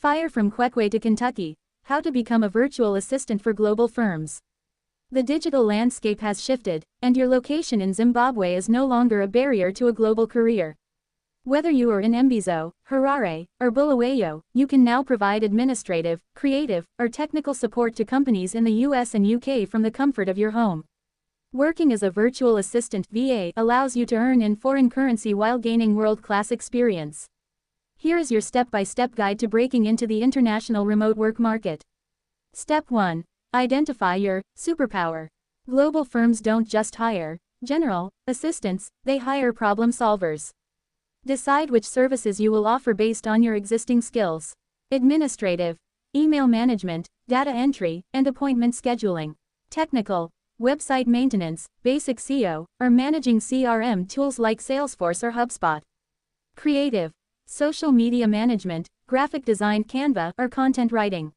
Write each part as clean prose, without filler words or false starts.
Fire from Kwekwe to Kentucky, how to become a virtual assistant for global firms. The digital landscape has shifted, and your location in Zimbabwe is no longer a barrier to a global career. Whether you are in Mbizo, Harare, or Bulawayo, you can now provide administrative, creative, or technical support to companies in the US and UK from the comfort of your home. Working as a virtual assistant (VA) allows you to earn in foreign currency while gaining world-class experience. Here is your step-by-step guide to breaking into the international remote work market. Step 1. Identify your superpower. Global firms don't just hire general assistants, they hire problem solvers. Decide which services you will offer based on your existing skills. Administrative, email management, data entry, and appointment scheduling. Technical, website maintenance, basic SEO, or managing CRM tools like Salesforce or HubSpot. Creative, social media management, graphic design Canva, or content writing.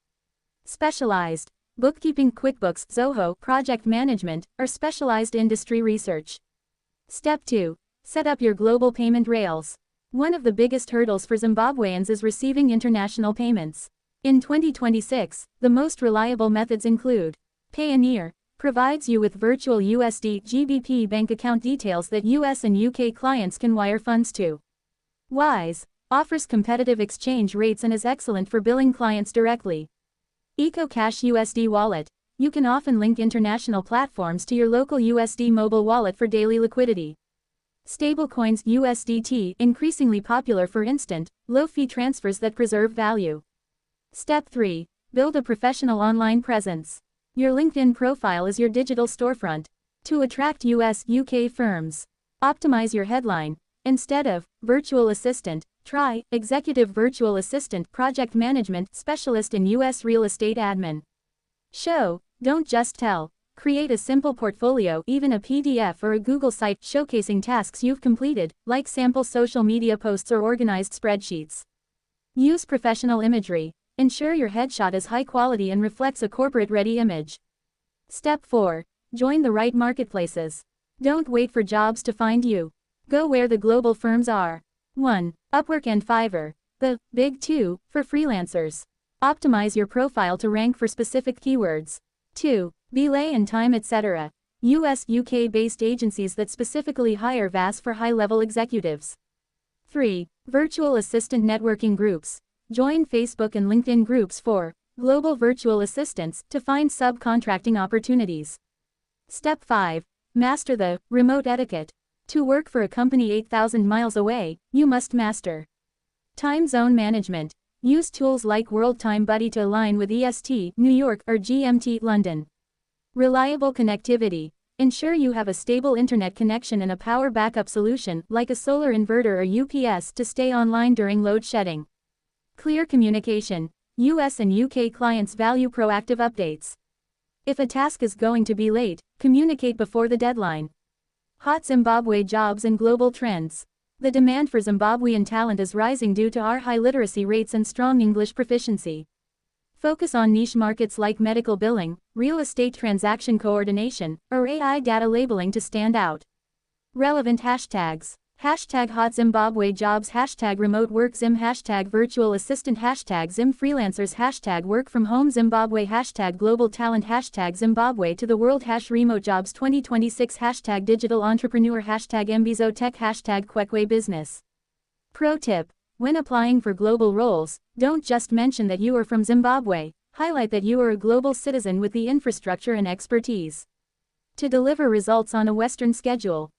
Specialized, bookkeeping QuickBooks, Zoho, project management, or specialized industry research. Step 2. Set up your global payment rails. One of the biggest hurdles for Zimbabweans is receiving international payments. In 2026, the most reliable methods include Payoneer, provides you with virtual USD GBP bank account details that US and UK clients can wire funds to. Wise, offers competitive exchange rates and is excellent for billing clients directly. EcoCash USD Wallet, you can often link international platforms to your local USD mobile wallet for daily liquidity. Stablecoins USDT, increasingly popular for instant, low-fee transfers that preserve value. Step 3. Build a professional online presence. Your LinkedIn profile is your digital storefront. To attract US/UK firms, optimize your headline. Instead of virtual assistant, try executive virtual assistant, project management specialist in US real estate admin. Show, don't just tell. Create a simple portfolio, even a PDF or a Google site, showcasing tasks you've completed, like sample social media posts or organized spreadsheets. Use professional imagery. Ensure your headshot is high quality and reflects a corporate-ready image. Step 4. Join the right marketplaces. Don't wait for jobs to find you. Go where the global firms are. 1. Upwork and Fiverr, the big two for freelancers. Optimize your profile to rank for specific keywords. 2. Belay and Time, etc. US/UK-based agencies that specifically hire VAS for high-level executives. 3. Virtual assistant networking groups. Join Facebook and LinkedIn groups for global virtual assistants to find subcontracting opportunities. Step 5. Master the remote etiquette. To work for a company 8,000 miles away, you must master time zone management. Use tools like World Time Buddy to align with EST, New York, or GMT, London. Reliable connectivity. Ensure you have a stable internet connection and a power backup solution, like a solar inverter or UPS, to stay online during load shedding. Clear communication. US and UK clients value proactive updates. If a task is going to be late, communicate before the deadline. Hot Zimbabwe jobs and global trends. The demand for Zimbabwean talent is rising due to our high literacy rates and strong English proficiency. Focus on niche markets like medical billing, real estate transaction coordination, or AI data labeling to stand out. Relevant hashtags. Hashtag hot Zimbabwe jobs, hashtag remote work Zim, hashtag virtual assistant, hashtag Zim freelancers, hashtag work from home Zimbabwe, hashtag global talent, hashtag Zimbabwe to the world, remote jobs 2026, hashtag digital entrepreneur, hashtag Mbizo tech, hashtag Kwekwe business. Pro tip. When applying for global roles, don't just mention that you are from Zimbabwe, highlight that you are a global citizen with the infrastructure and expertise to deliver results on a Western schedule.